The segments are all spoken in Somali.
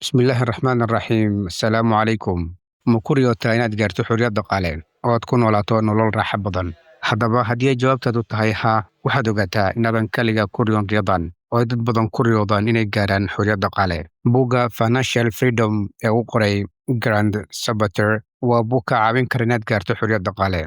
بسم الله الرحمن الرحيم السلام عليكم ma ku riyootaa inaad gaarto xorriyad dhaqaale oo aad ku noolaato nolol raaxo badan haddaba haddii ay jawaabtaadu tahay haa waxaad ogaataa inaadan kaliga ku riyoon riyadan oo ay dad badan ku riyoodaan inay gaaraan xorriyad dhaqaale buugga financial freedom ee uu qoray grand sabater waa buug ka caawin kara inaad gaarto xorriyad dhaqaale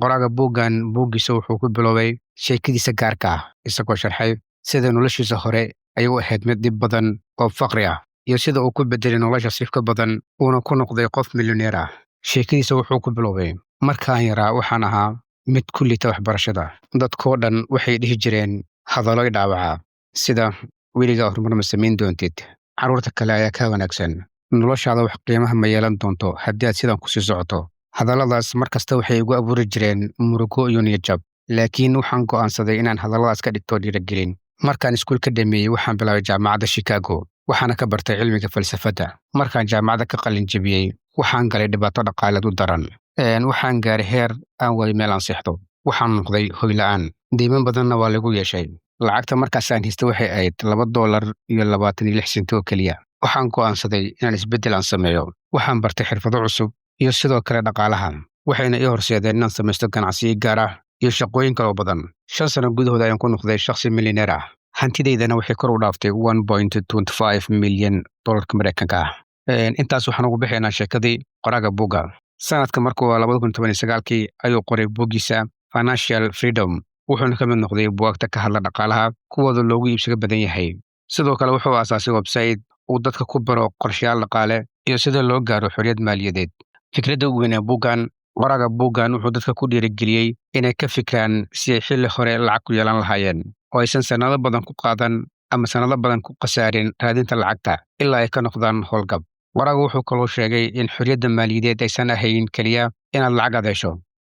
qoraaga buuggan buuggiisa wuxuu ku biloobay sheekadiisa gaarka ah isagoo sharxay sida noloshiisa hore ay u ahayd mid dhib badan oo faqri ah iyo sida uu ku bedelay nolosha sifka badan uuna ku noqday qof milyaneer ah sheekadiisa wuxuu ku biloobay markaan yaraa waxaan ahaa mid ku liita waxbarashada dadkoo dhan waxay dhihi jireen hadallo i dhaawaca sida weligaa horumar ma samayn doontid carruurta kale ayaa kaa wanaagsan noloshaada wax qiimaha ma yeelan doonto haddii aad sidan kusii socoto hadalladaas mar kasta waxay igu abuuri jireen murugo iyo niyadjab laakiin waxaan go'aansaday inaan hadalladaas ka dhigto dhiirigelin markaan iskuul ka dhameeyey waxaan bilaabay jaamacadda chicago waxaana ka bartay cilmiga falsafadda markaan jaamacadda ka qalin jebiyey waxaan galay dhibaato dhaqaaleed u daran waxaan gaaray heer aan waayo meel aan seexdo waxaan noqday hoy la'aan deyman badanna waa lagu yeeshay lacagta markaasaan haysta waxay ahayd $2.26 oo keliya waxaan go'aansaday inaan isbeddel aan sameeyo waxaan bartay xirfado cusub iyo sidoo kale dhaqaalaha waxayna ii horseedeen inaan samaysto ganacsiyo gaar ah iyo shaqooyin kaloo badan 5 sano gudahood ayaan ku noqday shakhsi milyaneer ah hantidaydana waxay kor u dhaaftay $1.25 milyan Mareykanka ah intaas waxaan ugu bixinaa sheekadii qoraaga buugga sanadka markuu 2019 ayuu qoray buuggiisa financial freedom wuxuuna ka mid noqday buugagta ka hadla dhaqaalaha kuwooda loogu iibsiga badan yahay sidoo kale wuxuu aasaasay website uu dadka ku baro qorshayaal dhaqaale iyo sida loo gaaro xorriyad maaliyadeed fikradda ugu weyn ee buuggan qoraaga buuggan wuxuu dadka ku dhiirigeliyey inay ka fikiraan si ay xilli hore lacag ku yeelan lahaayeen oo aysan sanado badan ku qaadan ama sanado badan ku khasaarin raadinta lacagta ilaa ay ka noqdaan howlgab qoraagu wuxuu kaloo sheegay in xorriyadda maaliyadeed aysan ahayn keliya inaad lacag aad hesho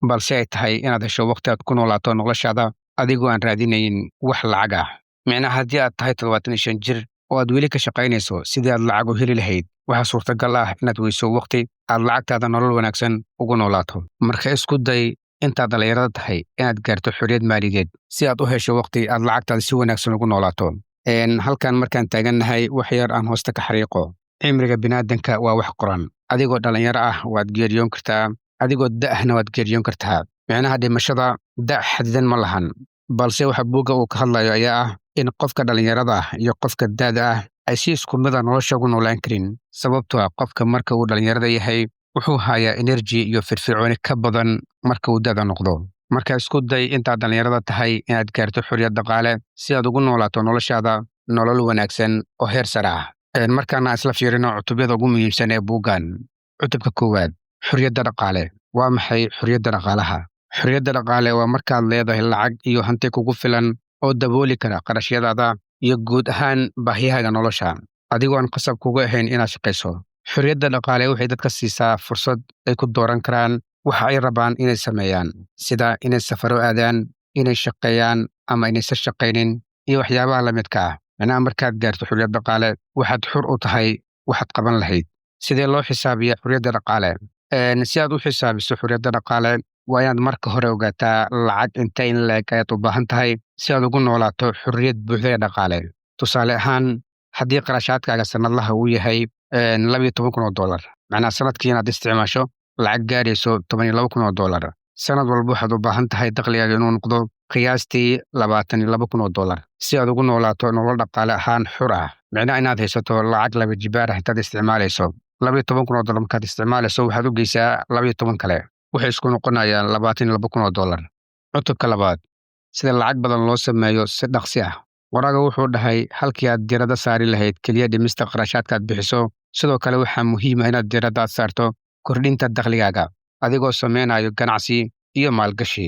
balse ay tahay inaad hesho waqti aad ku noolaato noloshaada adigoo aan raadinayn wax lacag ah micnaha haddii aad tahay 25 jir oo aad weli ka shaqaynayso sidii aad lacag u heli lahayd waxaa suurtagal ah inaad weyso waqti aad lacagtaada nolol wanaagsan ugu noolaato marka isku day intaad dhallinyarada tahay inaad gaarto xorriyad maaliyadeed si aad u hesho waqti aad lacagtaada si wanaagsan ugu noolaato halkan markaan taagannahay wax yar aan hoosta ka xariiqo cimriga biniaadanka waa wax qoran adigoo dhallinyaro ah waad geeriyoon kartaa adigoo da'ahna waad geeriyoon kartaa micnaha dhimashada da' xadidan ma lahan balse waxa buugga uu ka hadlayo ayaa ah in qofka dhallinyarada ah iyo qofka da'da ah ay si isku mid a nolosha ugu noolaan karin sababtoo ah qofka marka uu dhallinyarada yahay wuxuu hayaa energy iyo firfircooni ka badan marka uu da'da noqdo marka isku day intaad dhallinyarada tahay inaad gaarto xorriyad dhaqaale si aad ugu noolaato noloshaada nolol wanaagsan oo heer sare ah markaana isla fiirino cutubyada ugu muhiimsan ee buuggan cutubka koowaad xorriyadda dhaqaale waa maxay xorriyadda dhaqaalaha xorriyadda dhaqaale waa markaad leedahay lacag iyo hanti kugu filan oo dabooli kara qarashyadaada iyo guud ahaan baahiyahaaga nolosha adigoo aan qasab kuga ahayn inaad shaqayso xorriyadda dhaqaale waxay dadka siisaa fursad ay ku dooran karaan waxa ay rabaan inay sameeyaan sida inay safaro aadaan inay shaqeeyaan ama inaysan shaqaynin iyo waxyaabaha la midka ah macnaha markaad gaarto xorriyad dhaqaale waxaad xur u tahay waxaad qaban lahayd sidee loo xisaabiyaa xorriyadda dhaqaale si aad u xisaabiso xorriyadda dhaqaale waa inaad marka hore ogaataa lacag inta in leeg ayaad u baahan tahay si aad ugu noolaato xorriyad buuxda ee dhaqaale tusaale ahaan haddii qarashaadkaaga sanadlaha uu yahay $12,000 macnaha sanadkii inaad isticmaasho lacag gaarayso $12,000 sanad walba waxaad u baahan tahay dakhligaaga inuu noqdo qiyaastii $22,000 si aad ugu noolaato nolol dhaqaale ahaan xur ah micnaha inaad haysato lacag laba jibaar ah intaad isticmaalayso $12,000 markaad isticmaalayso waxaad u geysaa 12 kale waxay isku noqonayaan $22,000 cutubka labaad sida lacag badan loo sameeyo si dhaqsi ah qoraaga wuxuu dhahay halkii aad diiradda saari lahayd keliya dhimista qarashaadkaad bixiso sidoo kale waxaa muhiim ah inaad diiradda aad saarto kordhinta dakhligaaga adigoo samaynayo ganacsi iyo maalgashi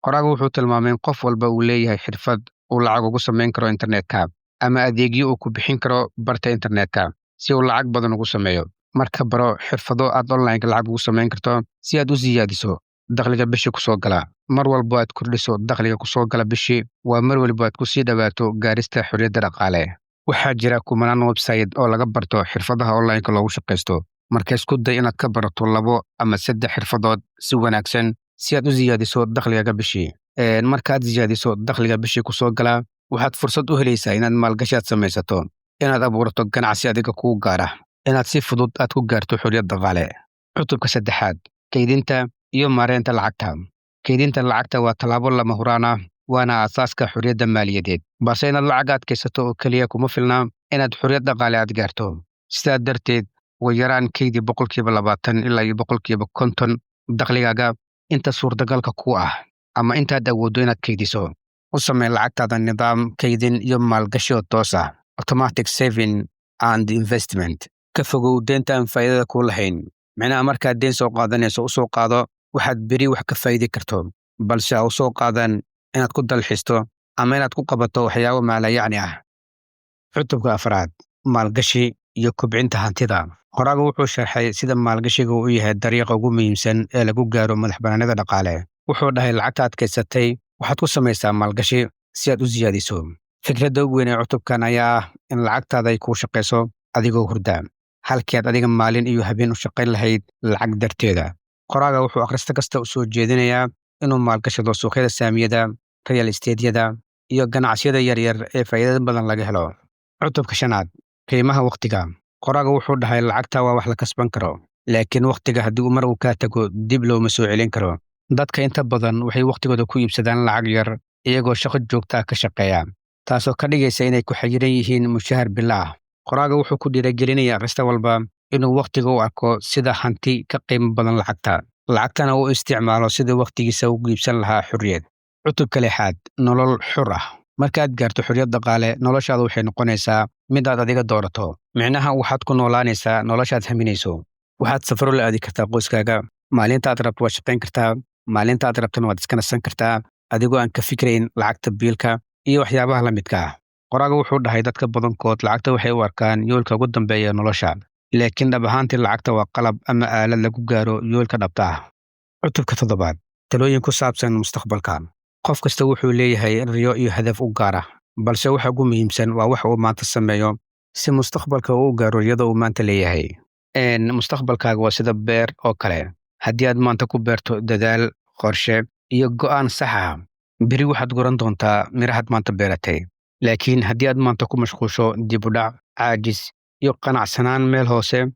qoraaga wuxuu tilmaamay in qof walba uu leeyahay xirfad uu lacag ugu samayn karo internetka ama adeegyo uu ku bixin karo barta internetka si uu lacag badan ugu sameeyo marka baro xirfado aad online-ka lacag ugu samayn karto si aad u siyaadiso dakhliga bishii kusoo gala mar walba aad kordhiso dakhliga kusoo gala bishii waa mar walba aad kusii dhawaato gaarista xorriyadda dhaqaale waxaa jira kumanaan website oo laga barto xirfadaha online-ka loogu shaqaysto marka isku day inaad ka barato 2 ama 3 xirfadood si wanaagsan si aad u siyaadiso dakhliga bishii markaad siyaadiso dakhliga bishii kusoo gala waxaad fursad u helaysaa inaad maalgashi aad samaysato inaad abuurato ganacsi adiga kuu gaara, inaad si fudud aad ku gaarto xorriyad dhaqaale. Cutubka saddexaad, kaydinta iyo maareynta lacagta. Kaydinta lacagta waa tallaabo lama huraan ah, waana aasaaska xorriyadda maaliyadeed. Balse inaad lacag aad kaysato oo keliya kuma filna inaad xorriyad dhaqaale aad gaarto. Sidaa darteed, way yaraan kaydi 20% ilaa 50% dakhligaaga inta suurtagalka ku ah, ama intaad awooddo inaad kaydiso. U samee lacagtaada nidaam kaydin iyo maalgashi oo toos ah, automatic saving and investment. Ka fogow deynta aan faa'iidada kuu lahayn. Micnaha markaad deyn soo qaadanayso u soo qaado waxaad beri wax ka faa'iidi karto, balse ha u soo qaadan inaad ku dalxiisto ama inaad ku qabato waxyaabo maalayacni ah. Cutubka afraad, maalgashi iyo kobcinta hantida. Qoraagu wuxuu sharxay sida maalgashigu u yahay dariiqa ugu muhiimsan ee lagu gaaro madaxbannaanida dhaqaale. Wuxuu dhahay lacagta aad kaysatay waxaad ku samaysaa maalgashi si aad u siyaadiso. Fikradda ugu weyn ee cutubkan ayaa ah in lacagtaada ay kuu shaqayso adigoo hurda, halkii aad adiga maalin iyo habeen u shaqayn lahayd lacag darteeda. Qoraaga wuxuu akhrista kasta u soo jeedinayaa inuu maalgashado suuqyada saamiyada, real estate-yada iyo ganacsiyada yaryar ee faa'iidada badan laga helo. Cutubka shanaad, qiimaha waqtiga. Qoraaga wuxuu dhahay lacagta waa wax la kasban karo, laakiin waqtiga haddii uu mar uu kaa tago dib looma soo celin karo. Dadka inta badan waxay waqtigooda ku iibsadaan lacag yar iyagoo shaqo joogta ah ka shaqeeya, taasoo ka dhigaysa inay ku xayiran yihiin mushahar bilo ah. Qoraaga wuxuu ku dhiirigelinayaa akhrista walba inuu waqtiga u arko sida hanti ka qiimo badan lacagta, lacagtana uu isticmaalo sidii waqtigiisa ugu iibsan lahaa xorriyad. Cutubka lixaad, nolol xur ah. Markaad gaarto xorriyad dhaqaale, noloshaadu waxay noqonaysaa mid aad adiga doorato. Micnaha waxaad ku noolaanaysaa noloshaad haminayso. Waxaad safaro la aadi kartaa qoyskaaga, maalinta aad rabto waad shaqayn kartaa, maalinta aad rabtana waad iska nasan kartaa, adigoo aan ka fikrayn lacagta biilka iyo waxyaabaha la midka ah. Qoraaga wuxuu dhahay dadka badankood lacagta waxay u arkaan yoolka ugu dambeeya ee nolosha, laakiin dhab ahaantii lacagta waa qalab ama aalad lagu gaaro yoolka dhabta ah. Cutubka toddobaad, talooyin ku saabsan mustaqbalka. Qof kasta wuxuu leeyahay riyo iyo hadaf u gaar ah, balse waxa ugu muhiimsan waa waxa uu maanta sameeyo si mustaqbalka uu u gaaro riyada uu maanta leeyahay. Mustaqbalkaaga waa sida beer oo kale. Haddii aad maanta ku beerto dadaal, qorshe iyo go'aan sax ah, beri waxaad guran doontaa mirahaad maanta beeratay. Laakiin haddii aad maanta ku mashquusho dib u dhac, caajis iyo qanacsanaan meel hoose,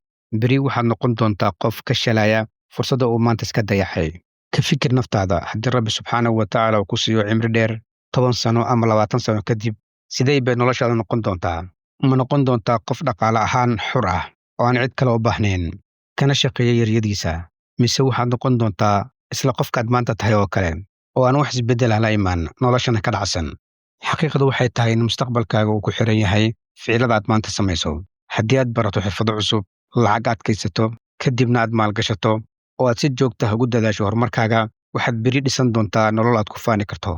beri waxaad noqon doontaa qof ka shalaya fursadda uu maanta iska dayaxay. Ka fikir naftaada, haddii Rabbi subxaanahu wa tacaala uu ku siiyo cimri dheer 10 sano ama 20 sano kadib, sidee bay noloshaada noqon doontaa? Ma noqon doontaa qof dhaqaale ahaan xor ah oo aan cid kale u baahnayn, kana shaqeeya yaryadiisa? Mise waxaad noqon doontaa isla qofkaad maanta tahay oo kale, oo aan wax isbeddel ah la imaan, noloshana ka dhacsan? Xaqiiqadu waxay tahay in mustaqbalkaaga uu ku xiran yahay ficilada aad maanta samayso. Haddii aad barato xirfado cusub, lacag aad kaysato, kadibna aad maalgashato oo aad si joogta ah ugu dadaasho horumarkaaga, waxaad beri dhisan doontaa nolol aad ku faani karto.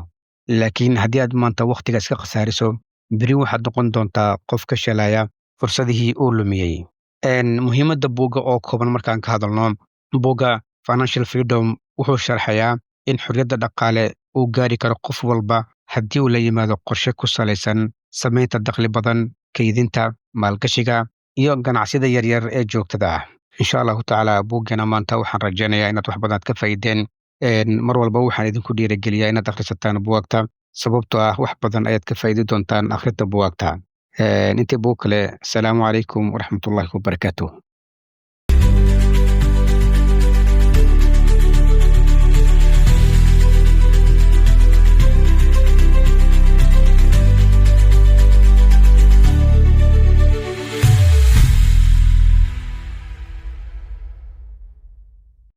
Laakiin haddii aad maanta waqtiga iska khasaariso, beri waxaad noqon doontaa qof ka shalaya fursadihii uu lumiyey. Muhiimadda buugga oo kooban markaan ka hadalno, buugga Financial Freedom wuxuu sharxayaa in xorriyadda dhaqaale uu gaari karo qof walba haddii uu la yimaado qorshe ku salaysan samaynta dakhli badan, kaydinta, maalgashiga iyo ganacsiyada yaryar ee joogtada ah. Insha Allahu tacaala buuggeena maanta waxaan rajaynayaa inaad wax badan aad ka faa'iideen. Mar walba waxaan idinku dhiirigeliyaa inaad akhrisataan buugagta, sababtoo ah wax badan ayaad ka faa'iidi doontaan akhrinta buugagta. Intii buug kale, asalaamu calaykum waraxmatullaahi wabarakaatuh.